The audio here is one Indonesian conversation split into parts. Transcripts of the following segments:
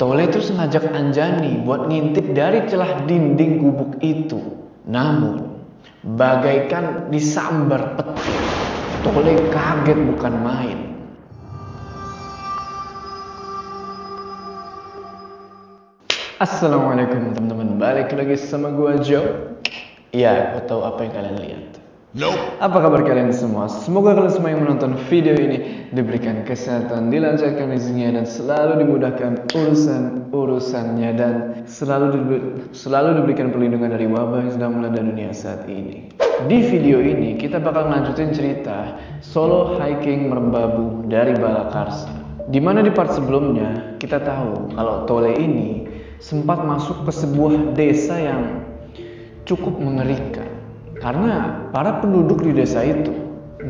Tole terus ngajak Anjani buat ngintip dari celah dinding gubuk itu. Namun, bagaikan disambar petir, Tole kaget bukan main. Assalamualaikum teman-teman, balik lagi sama gua Joe. Ya, gua tahu apa yang kalian lihat. Nope. Apa kabar kalian semua? Semoga kalian semua yang menonton video ini diberikan kesehatan, dilancarkan rezekinya, dan selalu dimudahkan urusannya, dan selalu diberikan perlindungan dari wabah yang sedang melanda dunia saat ini. Di video ini kita bakal lanjutin cerita solo hiking merbabu dari Balakarsa. Dimana di part sebelumnya kita tahu kalau Tole ini sempat masuk ke sebuah desa yang cukup mengerikan. Karena para penduduk di desa itu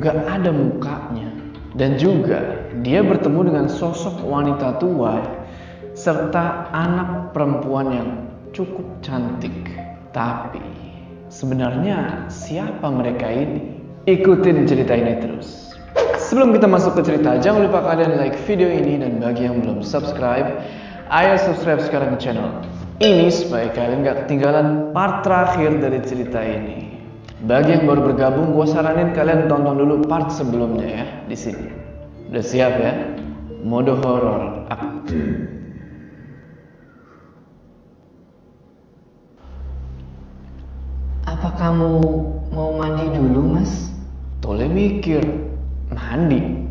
gak ada mukanya. Dan juga dia bertemu dengan sosok wanita tua serta anak perempuan yang cukup cantik. Tapi sebenarnya siapa mereka ini? Ikutin cerita ini terus. Sebelum kita masuk ke cerita, jangan lupa kalian like video ini, dan bagi yang belum subscribe, ayo subscribe sekarang ke channel ini supaya kalian gak ketinggalan part terakhir dari cerita ini. Bagi yang baru bergabung, gue saranin kalian tonton dulu part sebelumnya ya di sini. Udah siap ya? Mode horor aktif. Apa kamu mau mandi dulu, Mas? Tole mikir, mandi?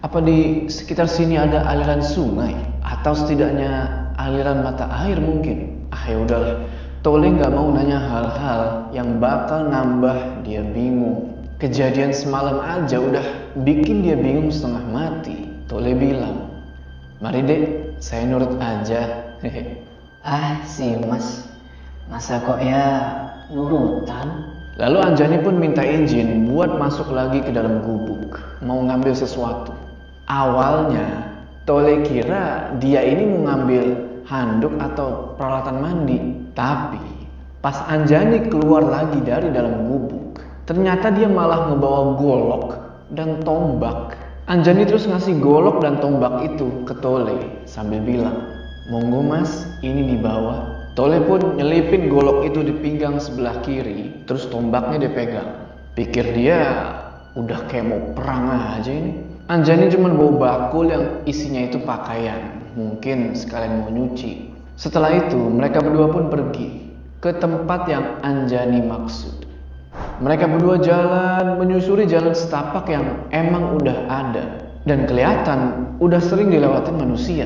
Apa di sekitar sini ada aliran sungai? Atau setidaknya aliran mata air mungkin? Ya udahlah. Tole gak mau nanya hal-hal yang bakal nambah dia bingung. Kejadian semalam aja udah bikin dia bingung setengah mati. Tole bilang, "Mari dek, saya nurut aja." Si Mas, masa kok ya nurutan? Lalu Anjani pun minta izin buat masuk lagi ke dalam gubuk, mau ngambil sesuatu. Awalnya Tole kira dia ini mau ngambil handuk atau peralatan mandi. Tapi pas Anjani keluar lagi dari dalam gubuk, ternyata dia malah ngebawa golok dan tombak. Anjani terus ngasih golok dan tombak itu ke Tole sambil bilang, "Monggo mas, ini dibawa." Tole pun nyelipin golok itu di pinggang sebelah kiri, terus tombaknya dipegang. Pikir dia udah kayak mau perang aja ini. Anjani cuma bawa bakul yang isinya itu pakaian, mungkin sekalian mau nyuci. Setelah itu mereka berdua pun pergi ke tempat yang Anjani maksud. Mereka berdua jalan menyusuri jalan setapak yang emang udah ada dan kelihatan udah sering dilewatin manusia.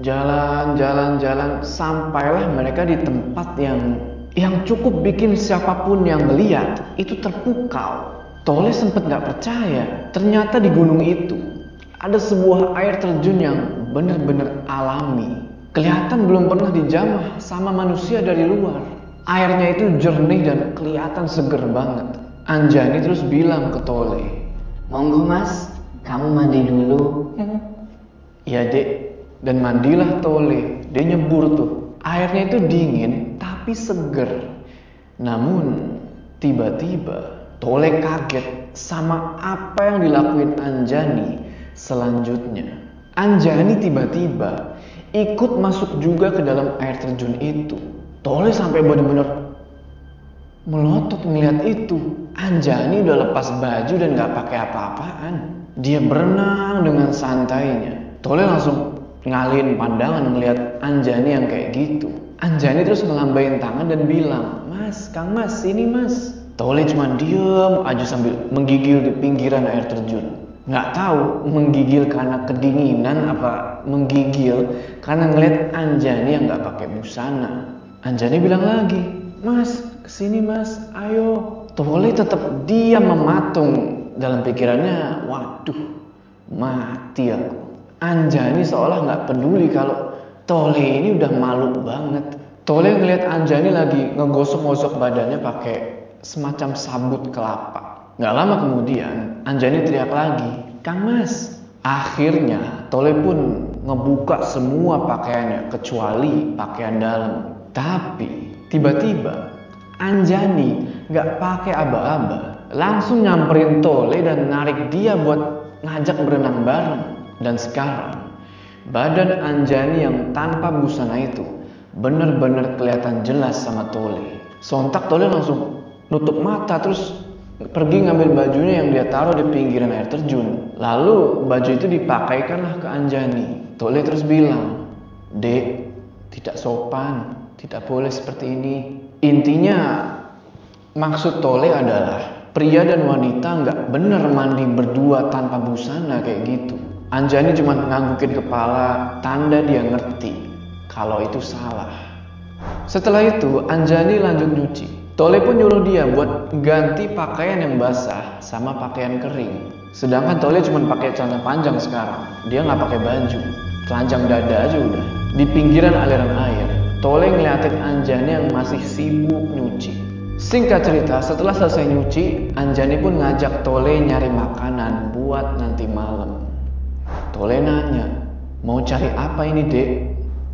Jalan sampailah mereka di tempat yang cukup bikin siapapun yang ngeliat itu terpukau. Tole sempet gak percaya, ternyata di gunung itu ada sebuah air terjun yang bener-bener alami. Kelihatan belum pernah dijamah sama manusia dari luar. Airnya itu jernih dan kelihatan seger banget. Anjani terus bilang ke Tole, "Monggo mas, kamu mandi dulu." "Ya dek." Dan mandilah Tole. Dia nyebur tuh. Airnya itu dingin tapi seger. Namun tiba-tiba Tole kaget sama apa yang dilakuin Anjani selanjutnya. Anjani tiba-tiba ikut masuk juga ke dalam air terjun itu. Tole sampai benar-benar melotot ngeliat itu. Anjani udah lepas baju dan gak pakai apa-apaan. Dia berenang dengan santainya. Tole langsung ngalihin pandangan ngeliat Anjani yang kayak gitu. Anjani terus ngelambain tangan dan bilang, "Mas, Kang Mas, sini Mas." Tole cuma diem aja sambil menggigil di pinggiran air terjun. Nggak tahu menggigil karena kedinginan apa menggigil karena ngeliat Anjani yang nggak pakai busana. Anjani bilang lagi, "Mas, kesini mas, ayo." Tole tetap diam mematung. Dalam pikirannya, waduh, mati aku. Anjani seolah nggak peduli kalau Tole ini udah malu banget. Tole ngeliat Anjani lagi ngegosok-gosok badannya pakai semacam sabut kelapa. Gak lama kemudian Anjani teriak lagi, "Kang Mas." Akhirnya Tole pun ngebuka semua pakaiannya kecuali pakaian dalam. Tapi tiba-tiba Anjani gak pakai aba-aba, langsung nyamperin Tole dan narik dia buat ngajak berenang bareng. Dan sekarang Badan Anjani yang tanpa busana itu bener-bener kelihatan jelas sama Tole. Sontak Tole langsung nutup mata terus pergi ngambil bajunya yang dia taruh di pinggiran air terjun. Lalu baju itu dipakaikanlah ke Anjani. Tole terus bilang, "Dek, tidak sopan, tidak boleh seperti ini." Intinya maksud Tole adalah pria dan wanita nggak bener mandi berdua tanpa busana kayak gitu. Anjani cuma nganggukin kepala, tanda dia ngerti kalau itu salah. Setelah itu Anjani lanjut nyuci. Tole pun nyuruh dia buat ganti pakaian yang basah sama pakaian kering. Sedangkan Tole cuma pakai celana panjang sekarang. Dia nggak pakai baju, telanjang dada aja udah. Di pinggiran aliran air, Tole ngeliatin Anjani yang masih sibuk nyuci. Singkat cerita, setelah selesai nyuci, Anjani pun ngajak Tole nyari makanan buat nanti malam. Tole nanya, "Mau cari apa ini, Dek?"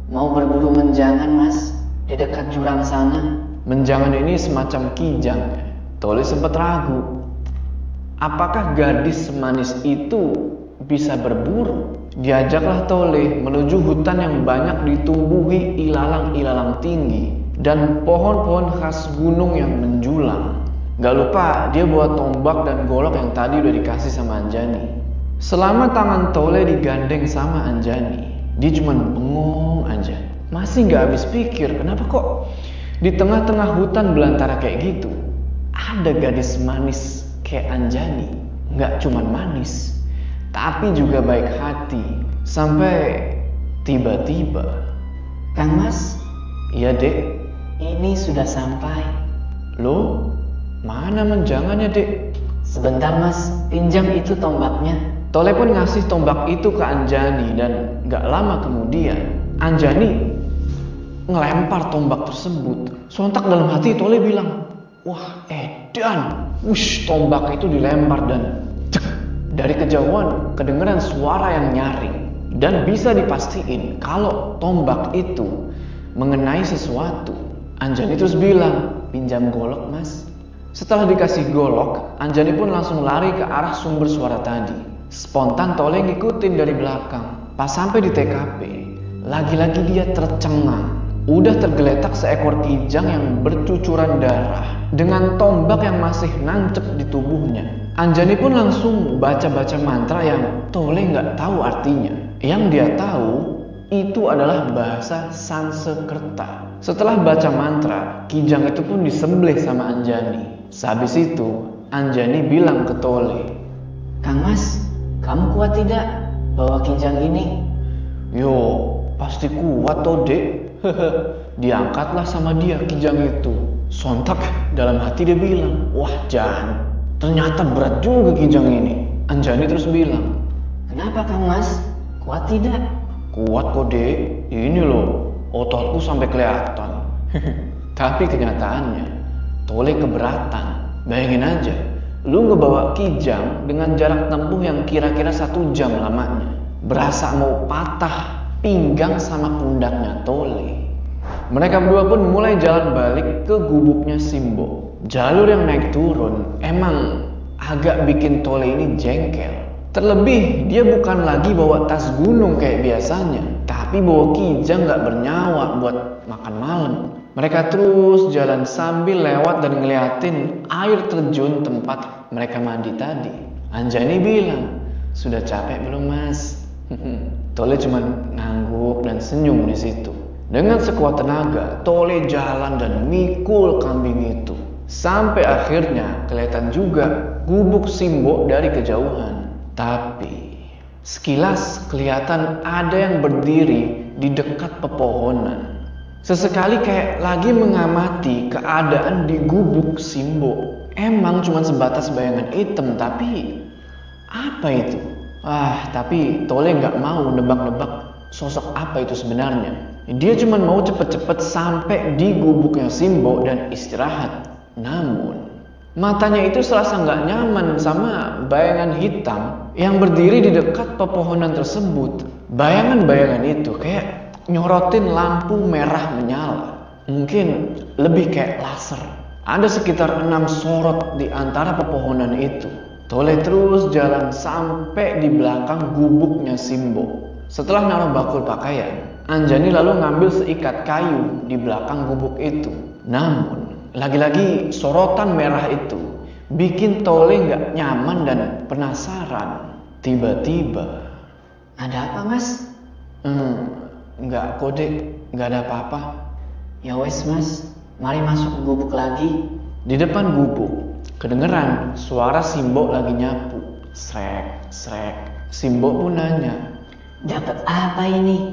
Mau berburu menjangan, Mas, di dekat jurang sana. Menjangan ini semacam kijang. Tole sempat ragu. Apakah gadis semanis itu bisa berburu? Diajaklah Tole menuju hutan yang banyak ditumbuhi ilalang-ilalang tinggi dan pohon-pohon khas gunung yang menjulang. Gak lupa dia bawa tombak dan golok yang tadi udah dikasih sama Anjani. Selama tangan Tole digandeng sama Anjani, dia cuma bengong aja. Masih gak habis pikir kenapa kok di tengah-tengah hutan belantara kayak gitu ada gadis manis kayak Anjani. Gak cuma manis, tapi juga baik hati. Sampai tiba-tiba, Kang Mas, "Iya, Dek." ini sudah sampai. "Loh, mana menjangannya, Dek?" Sebentar, Mas, pinjam itu tombaknya. Tole pun ngasih tombak itu ke Anjani dan gak lama kemudian Anjani ngelempar tombak tersebut. Sontak dalam hati Tole bilang, "Wah, edan." Wush, tombak itu dilempar dan cek. Dari kejauhan kedengeran suara yang nyaring dan bisa dipastiin kalau tombak itu mengenai sesuatu. Anjani terus bilang, "Pinjam golok, Mas." Setelah dikasih golok, Anjani pun langsung lari ke arah sumber suara tadi. Spontan Tole ngikutin dari belakang. Pas sampai di TKP, lagi-lagi dia tercengang. Udah tergeletak seekor kijang yang bercucuran darah dengan tombak yang masih nancep di tubuhnya. Anjani pun langsung baca-baca mantra yang Tole nggak tahu artinya. Yang dia tahu itu adalah bahasa Sansekerta. Setelah baca mantra, kijang itu pun disembelih sama Anjani. Sehabis itu, Anjani bilang ke Tole, Kang Mas, kamu kuat tidak bawa kijang ini? "Yo, pasti kuat toh, Dek." Diangkatlah sama dia kijang itu. Sontak dalam hati dia bilang, "Wah, Jan, ternyata berat juga kijang ini." Anjani terus bilang, Kenapa Kang Mas? Kuat tidak? "Kuat kok, Dek. Ini loh, ototku sampai kelihatan." Tapi kenyataannya, Tole keberatan. Bayangin aja, lu ngebawa kijang dengan jarak tempuh yang kira-kira 1 jam lamanya. Berasa mau patah pinggang sama pundaknya Tole. Mereka berdua pun mulai jalan balik ke gubuknya Simbo. Jalur yang naik turun emang agak bikin Tole ini jengkel. Terlebih dia bukan lagi bawa tas gunung kayak biasanya, tapi bawa kijang gak bernyawa buat makan malam. Mereka terus jalan sambil lewat dan ngeliatin air terjun tempat mereka mandi tadi. Anjani bilang, "Sudah capek belum, Mas?" Tole cuma ngangguk dan senyum di situ. Dengan sekuat tenaga, Tole jalan dan mikul kambing itu. Sampai akhirnya kelihatan juga gubuk Simbo dari kejauhan. Tapi sekilas kelihatan ada yang berdiri di dekat pepohonan. Sesekali kayak lagi mengamati keadaan di gubuk Simbo. Emang cuma sebatas bayangan hitam, tapi apa itu? Tapi Tole nggak mau nebak-nebak sosok apa itu sebenarnya. Dia cuma mau cepet-cepet sampai di gubuknya Simbo dan istirahat. Namun matanya itu serasa nggak nyaman sama bayangan hitam yang berdiri di dekat pepohonan tersebut. Bayangan-bayangan itu kayak nyorotin lampu merah menyala. Mungkin lebih kayak laser. Ada sekitar 6 sorot di antara pepohonan itu. Tole terus jalan sampai di belakang gubuknya Simbo. Setelah naruh bakul pakaian, Anjani lalu ngambil seikat kayu di belakang gubuk itu. Namun, lagi-lagi sorotan merah itu bikin Tole nggak nyaman dan penasaran. Tiba-tiba, Ada apa, Mas? nggak kode, nggak ada apa-apa. Ya wes, Mas. Mari masuk ke gubuk lagi. Di depan gubuk, kedengeran suara Simbo lagi nyapu. Srek, srek. Simbo pun nanya, Dapat apa ini?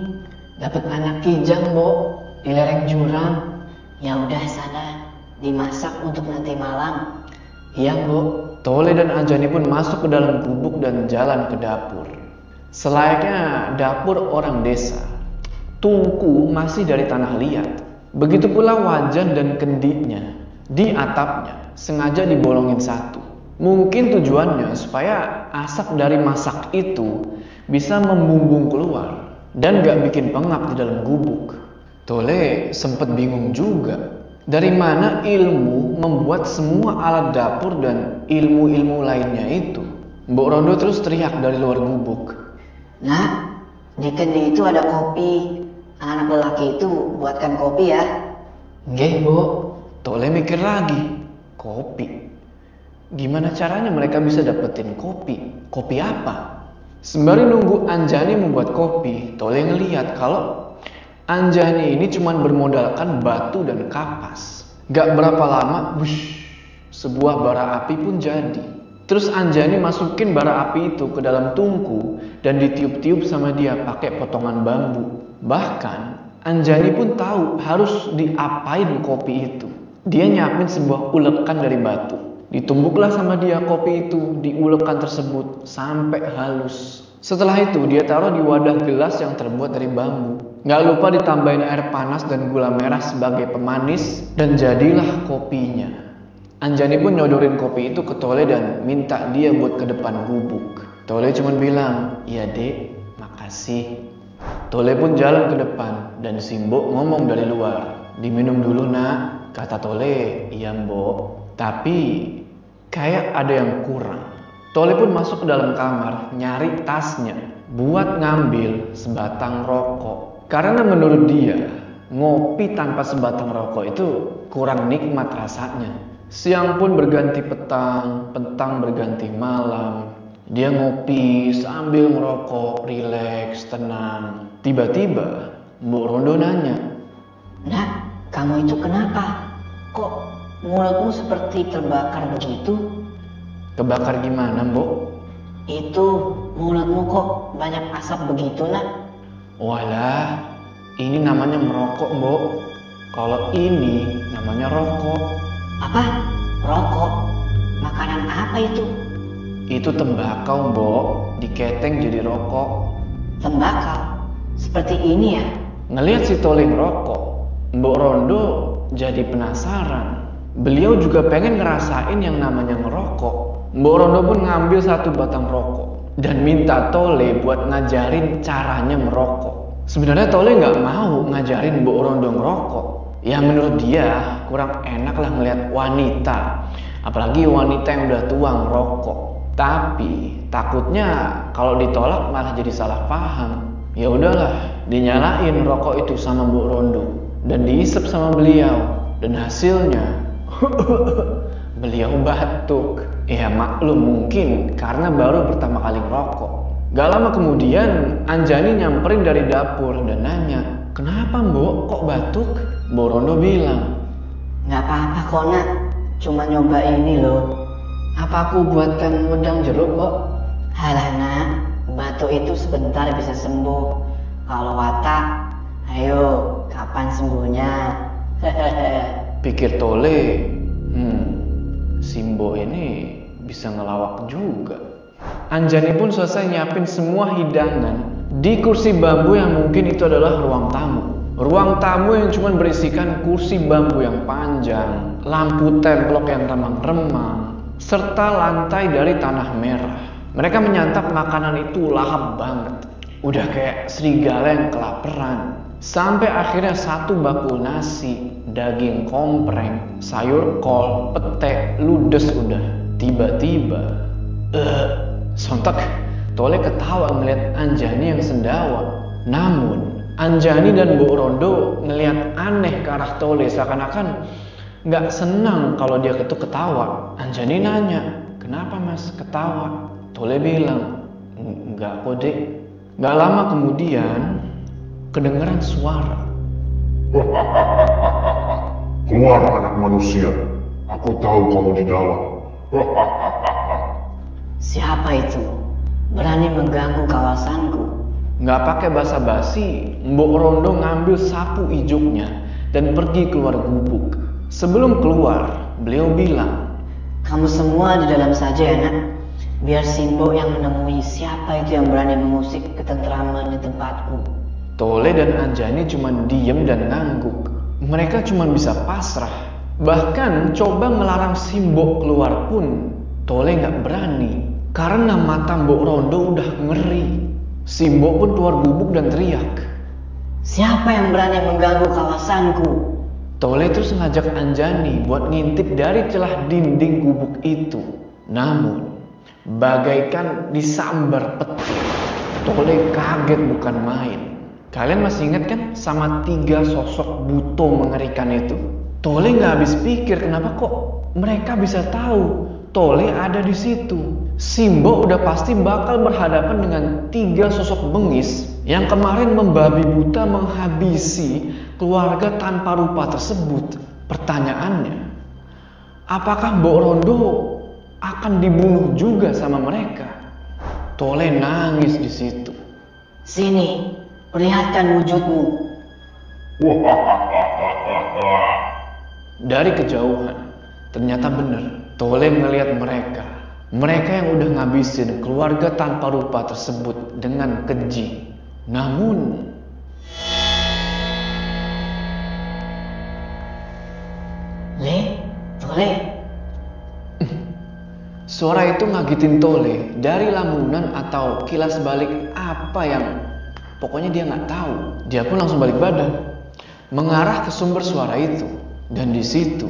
Dapat anak kijang, Bo, di lereng jurang. Ya udah sana, dimasak untuk nanti malam. Iya, Bu. Tole dan Anjani pun masuk ke dalam gubuk dan jalan ke dapur. Selayaknya dapur orang desa, tungku masih dari tanah liat. Begitu pula wajan dan kendiknya. Di atapnya sengaja dibolongin satu. Mungkin tujuannya supaya asap dari masak itu bisa membumbung keluar dan gak bikin pengap di dalam gubuk. Tole sempet bingung juga. Dari mana ilmu membuat semua alat dapur dan ilmu-ilmu lainnya itu? Mbok Rondo terus teriak dari luar gubuk. Nah, di kendi itu ada kopi. Anak lelaki itu buatkan kopi ya. Nggih, Bu. Tole mikir lagi. Kopi? Gimana caranya mereka bisa dapetin kopi? Kopi apa? Sembari nunggu Anjani membuat kopi, Tole ngeliat kalau Anjani ini cuma bermodalkan batu dan kapas. Gak berapa lama, sebuah bara api pun jadi. Terus Anjani masukin bara api itu ke dalam tungku dan ditiup-tiup sama dia pakai potongan bambu. Bahkan Anjani pun tahu harus diapain kopi itu. Dia nyiapin sebuah ulekan dari batu. Ditumbuklah sama dia kopi itu di ulekan tersebut sampai halus. Setelah itu dia taruh di wadah gelas yang terbuat dari bambu. Gak lupa ditambahin air panas dan gula merah sebagai pemanis dan jadilah kopinya. Anjani pun nyodorin kopi itu ke Tole dan minta dia buat ke depan gubuk. Tole cuma bilang, "Iya dek, makasih." Tole pun jalan ke depan dan Simbo ngomong dari luar, "Diminum dulu nak," kata Tole. "Iya mbok, tapi kayak ada yang kurang." Tole pun masuk ke dalam kamar nyari tasnya buat ngambil sebatang rokok. Karena menurut dia, ngopi tanpa sebatang rokok itu kurang nikmat rasanya. Siang pun berganti petang, petang berganti malam. Dia ngopi sambil merokok, rileks, tenang. Tiba-tiba Mbok Rondo nanya, Nak, kamu itu kenapa? Kok mulutmu seperti terbakar begitu? "Kebakar gimana Mbok?" Itu mulutmu kok banyak asap begitu, Nak? "Walah, ini namanya merokok Mbok. Kalau ini namanya rokok." Apa? Rokok? Makanan apa itu? "Itu tembakau Mbok, diketeng jadi rokok." Tembakau? Seperti ini ya? Ngelihat si Tole ngerokok, Mbok Rondo jadi penasaran. Beliau juga pengen ngerasain yang namanya ngerokok. Mbok Rondo pun ngambil satu batang rokok dan minta Tole buat ngajarin caranya merokok. Sebenarnya Tole nggak mau ngajarin Mbok Rondo ngerokok. Ya menurut dia kurang enak lah ngeliat wanita, apalagi wanita yang udah tua ngerokok. Tapi takutnya kalau ditolak malah jadi salah paham. Ya udahlah, dinyalain rokok itu sama Mbok Rondo dan diisep sama beliau, dan hasilnya beliau batuk. Ya maklum mungkin karena baru pertama kali ngerokok. Gak lama kemudian Anjani nyamperin dari dapur dan nanya, "Kenapa Mbok kok batuk?" Mbok Rondo bilang, Nggak apa-apa kok, Nak. Cuma nyoba ini loh. Apa aku buatkan wedang jeruk, Mbok? Halah, Nak. Batuk itu sebentar bisa sembuh. Kalau watak, ayo, kapan sembuhnya? pikir Tole, Simbo ini bisa ngelawak juga. Anjani pun selesai nyiapin semua hidangan di kursi bambu yang mungkin itu adalah ruang tamu. Ruang tamu yang cuma berisikan kursi bambu yang panjang, lampu templok yang remang-remang, serta lantai dari tanah merah. Mereka menyantap makanan itu lahap banget. Udah kayak serigala yang kelaparan. Sampai akhirnya satu bakul nasi, daging kompreng, sayur kol, pete, ludes udah. Tiba-tiba, sontak Tole ketawa ngeliat Anjani yang sendawa. Namun Anjani dan Mbok Rondo ngeliat aneh ke arah Tole, seakan-akan gak senang kalau dia itu ketawa. Anjani nanya, "Kenapa mas ketawa?" Tole bilang, "Enggak kok dek." Gak lama kemudian kedengeran suara. Keluar anak manusia, aku tahu kamu di dalam. Siapa itu? Berani mengganggu kawasanku? Gak pakai basa-basi, Mbok Rondo ngambil sapu ijuk-nya dan pergi keluar gubuk. Sebelum keluar, beliau bilang, "Kamu semua di dalam saja ya nak. Biar Simbo yang menemui siapa itu yang berani mengusik ketentraman di tempatku." Tole dan Anjani cuma diem dan ngangguk. Mereka cuma bisa pasrah. Bahkan coba ngelarang Simbo keluar pun Tole gak berani, karena mata Mbok Rondo udah ngeri. Simbo pun keluar gubuk dan teriak, "Siapa yang berani mengganggu kawasanku?" Tole terus ngajak Anjani buat ngintip dari celah dinding gubuk itu. Namun bagaikan disambar petir, Tole kaget bukan main. Kalian masih ingat kan sama 3 sosok buto mengerikan itu? Tole gak habis pikir kenapa kok mereka bisa tahu Tole ada di situ. Simbo udah pasti bakal berhadapan dengan 3 sosok bengis yang kemarin membabi buta menghabisi keluarga tanpa rupa tersebut. Pertanyaannya, apakah Mbok Rondo akan dibunuh juga sama mereka? Tole nangis di situ. "Sini, perlihatkan wujudmu." Dari kejauhan, ternyata benar. Tole melihat mereka. Mereka yang udah ngabisin keluarga tanpa rupa tersebut dengan keji. Namun Tole. suara itu ngagetin Tole dari lamunan atau kilas balik apa yang pokoknya dia nggak tahu. Dia pun langsung balik badan mengarah ke sumber suara itu. Dan di situ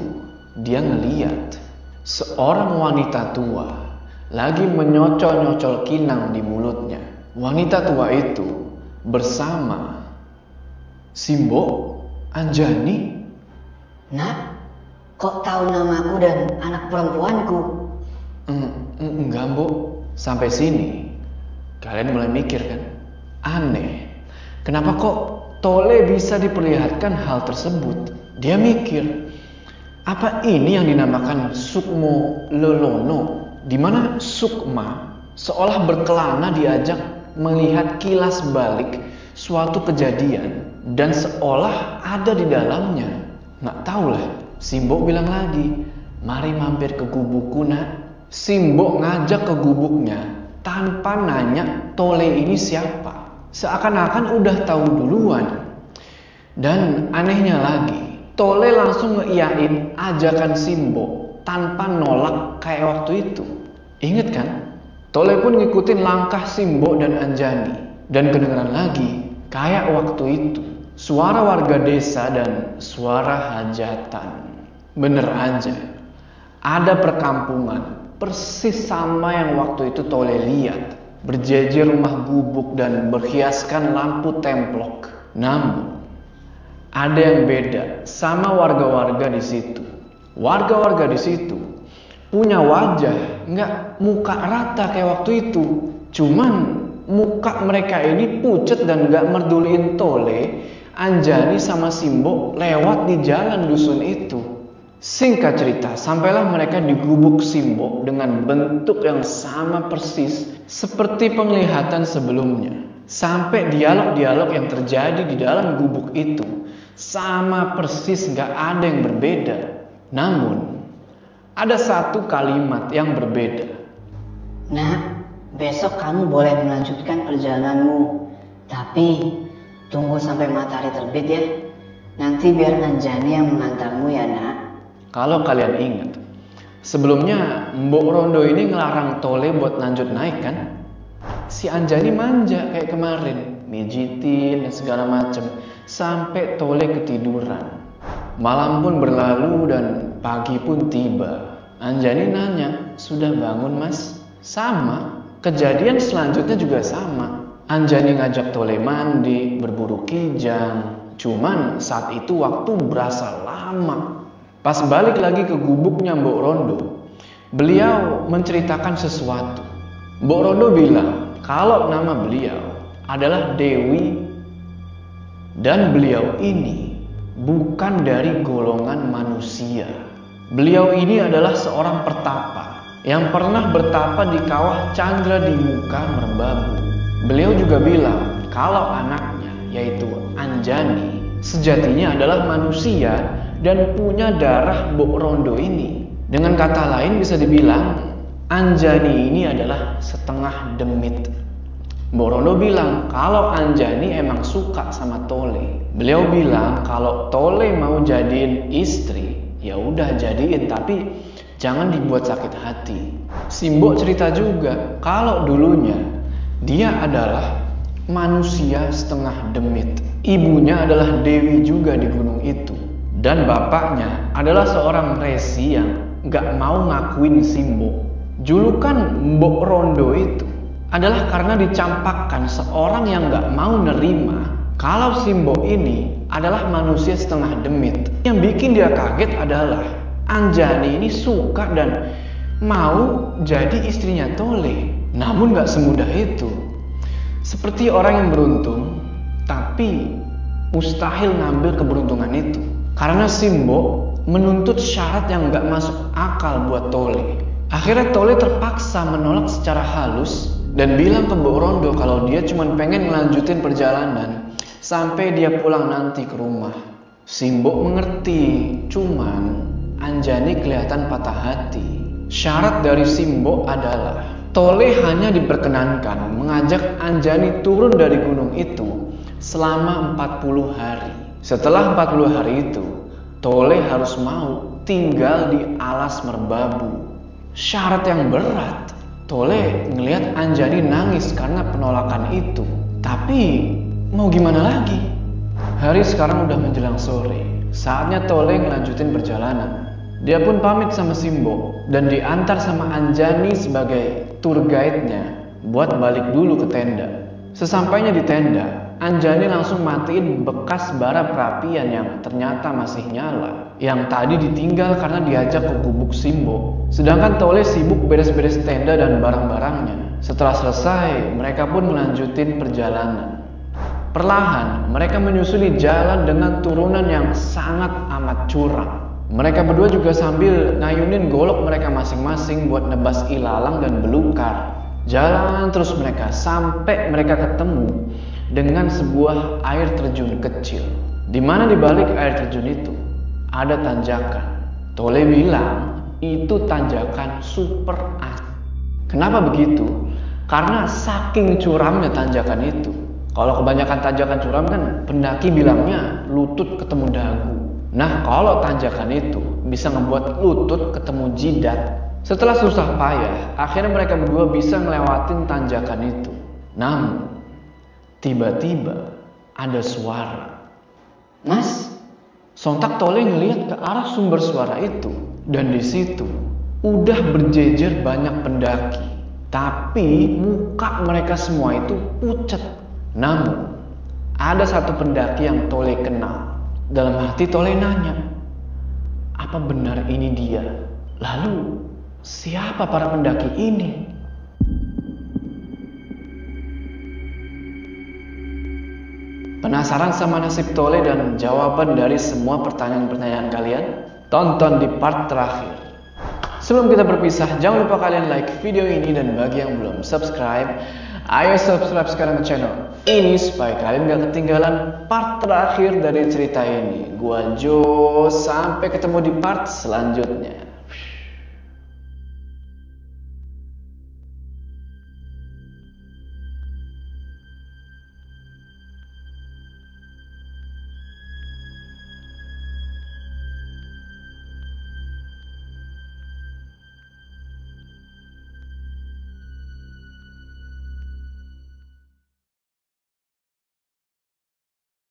dia ngeliat seorang wanita tua lagi menyocol-nyocol kinang di mulutnya. Wanita tua itu bersama Simbo, Anjani. "Nak, kok tahu namaku dan anak perempuanku?" Enggak, Mbok. Sampai sini kalian mulai mikir kan? Aneh. Kenapa kok Tole bisa diperlihatkan hal tersebut? Dia mikir, apa ini yang dinamakan Sukmo Lelono? Di mana Sukma seolah berkelana diajak melihat kilas balik suatu kejadian dan seolah ada di dalamnya. Nggak tahu lah. Simbo bilang lagi, "Mari mampir ke gubukku nak." Simbo ngajak ke gubuknya tanpa nanya Tole ini siapa. Seakan-akan udah tahu duluan. Dan anehnya lagi, Tole langsung ngeiyain ajakan Simbo tanpa nolak kayak waktu itu. Ingat kan? Tole pun ngikutin langkah Simbo dan Anjani. Dan kedengeran lagi kayak waktu itu, suara warga desa dan suara hajatan. Bener aja, ada perkampungan persis sama yang waktu itu Tole lihat. Berjejer rumah gubuk dan berhiaskan lampu templok. Namun ada yang beda sama warga-warga di situ. Warga-warga di situ punya wajah nggak muka rata kayak waktu itu. Cuman muka mereka ini pucet dan nggak merduliin Tole, Anjani sama Simbo lewat di jalan dusun itu. Singkat cerita, sampailah mereka di gubuk Simbo dengan bentuk yang sama persis seperti penglihatan sebelumnya. Sampai dialog-dialog yang terjadi di dalam gubuk itu sama persis, gak ada yang berbeda. Namun ada satu kalimat yang berbeda. "Nah, besok kamu boleh melanjutkan perjalananmu. Tapi tunggu sampai matahari terbit ya. Nanti biar Anjani yang mengantarmu ya nak." Kalau kalian ingat, sebelumnya Mbok Rondo ini ngelarang Tole buat lanjut naik kan? Si Anjani manja kayak kemarin, mijitin dan segala macem, sampai Tole ketiduran. Malam pun berlalu dan pagi pun tiba. Anjani nanya, "Sudah bangun mas?" "Sama, kejadian selanjutnya juga sama. Anjani ngajak Tole mandi, berburu kijang. Cuman saat itu waktu berasa lama. Pas balik lagi ke gubuknya Mbok Rondo, beliau menceritakan sesuatu. Mbok Rondo bilang kalau nama beliau adalah Dewi dan beliau ini bukan dari golongan manusia. Beliau ini adalah seorang pertapa yang pernah bertapa di kawah Chandra di muka merbabu. Beliau juga bilang kalau anaknya yaitu Anjani sejatinya adalah manusia dan punya darah Mbok Rondo ini. Dengan kata lain bisa dibilang Anjani ini adalah setengah demit. Mbok Rondo bilang kalau Anjani emang suka sama Tole. Beliau bilang kalau Tole mau jadiin istri, ya udah jadiin, tapi jangan dibuat sakit hati. Si Mbok cerita juga kalau dulunya dia adalah manusia setengah demit. Ibunya adalah Dewi juga di gunung itu. Dan bapaknya adalah seorang resi yang gak mau ngakuin si Mbok. Julukan Mbok Rondo itu adalah karena dicampakkan seorang yang gak mau nerima kalau si Mbok ini adalah manusia setengah demit. Yang bikin dia kaget adalah Anjani ini suka dan mau jadi istrinya Tole. Namun gak semudah itu. Seperti orang yang beruntung, tapi mustahil ngambil keberuntungan itu. Karena si Mbok menuntut syarat yang gak masuk akal buat Tole. Akhirnya Tole terpaksa menolak secara halus dan bilang ke Mbok Rondo kalau dia cuma pengen melanjutin perjalanan sampai dia pulang nanti ke rumah. Si Mbok mengerti, cuman Anjani kelihatan patah hati. Syarat dari si Mbok adalah Tole hanya diperkenankan mengajak Anjani turun dari gunung itu selama 40 hari. Setelah 40 hari itu, Tole harus mau tinggal di alas merbabu. Syarat yang berat. Tole ngelihat Anjani nangis karena penolakan itu. Tapi mau gimana lagi? Hari sekarang udah menjelang sore. Saatnya Tole ngelanjutin perjalanan. Dia pun pamit sama si Mbok dan diantar sama Anjani sebagai tour guide-nya buat balik dulu ke tenda. Sesampainya di tenda, Anjani langsung matiin bekas bara perapian yang ternyata masih nyala, yang tadi ditinggal karena diajak ke gubuk si Mbok. Sedangkan Tole sibuk beres-beres tenda dan barang-barangnya. Setelah selesai, mereka pun melanjutin perjalanan. Perlahan, mereka menyusuri jalan dengan turunan yang sangat amat curam. Mereka berdua juga sambil ngayunin golok mereka masing-masing buat nebas ilalang dan belukar. Jalan terus mereka sampai mereka ketemu dengan sebuah air terjun kecil. Di mana di balik air terjun itu ada tanjakan. Tole bilang itu tanjakan super asik. Kenapa begitu? Karena saking curamnya tanjakan itu. Kalau kebanyakan tanjakan curam kan pendaki bilangnya lutut ketemu dagu. Nah, kalau tanjakan itu bisa ngebuat lutut ketemu jidat. Setelah susah payah, akhirnya mereka berdua bisa ngelewatin tanjakan itu. Namun, tiba-tiba ada suara. Mas, Sontak Tole ngelihat ke arah sumber suara itu. Dan di situ udah berjejer banyak pendaki. Tapi muka mereka semua itu pucat. Namun, ada satu pendaki yang Tole kenal. Dalam hati Tole nanya, apa benar ini dia? Lalu, siapa para pendaki ini? Penasaran sama nasib Tole dan jawaban dari semua pertanyaan-pertanyaan kalian? Tonton di part terakhir. Sebelum kita berpisah, jangan lupa kalian like video ini, dan bagi yang belum subscribe, ayo subscribe sekarang ke channel ini supaya kalian gak ketinggalan part terakhir dari cerita ini. Gua Jo, sampai ketemu di part selanjutnya.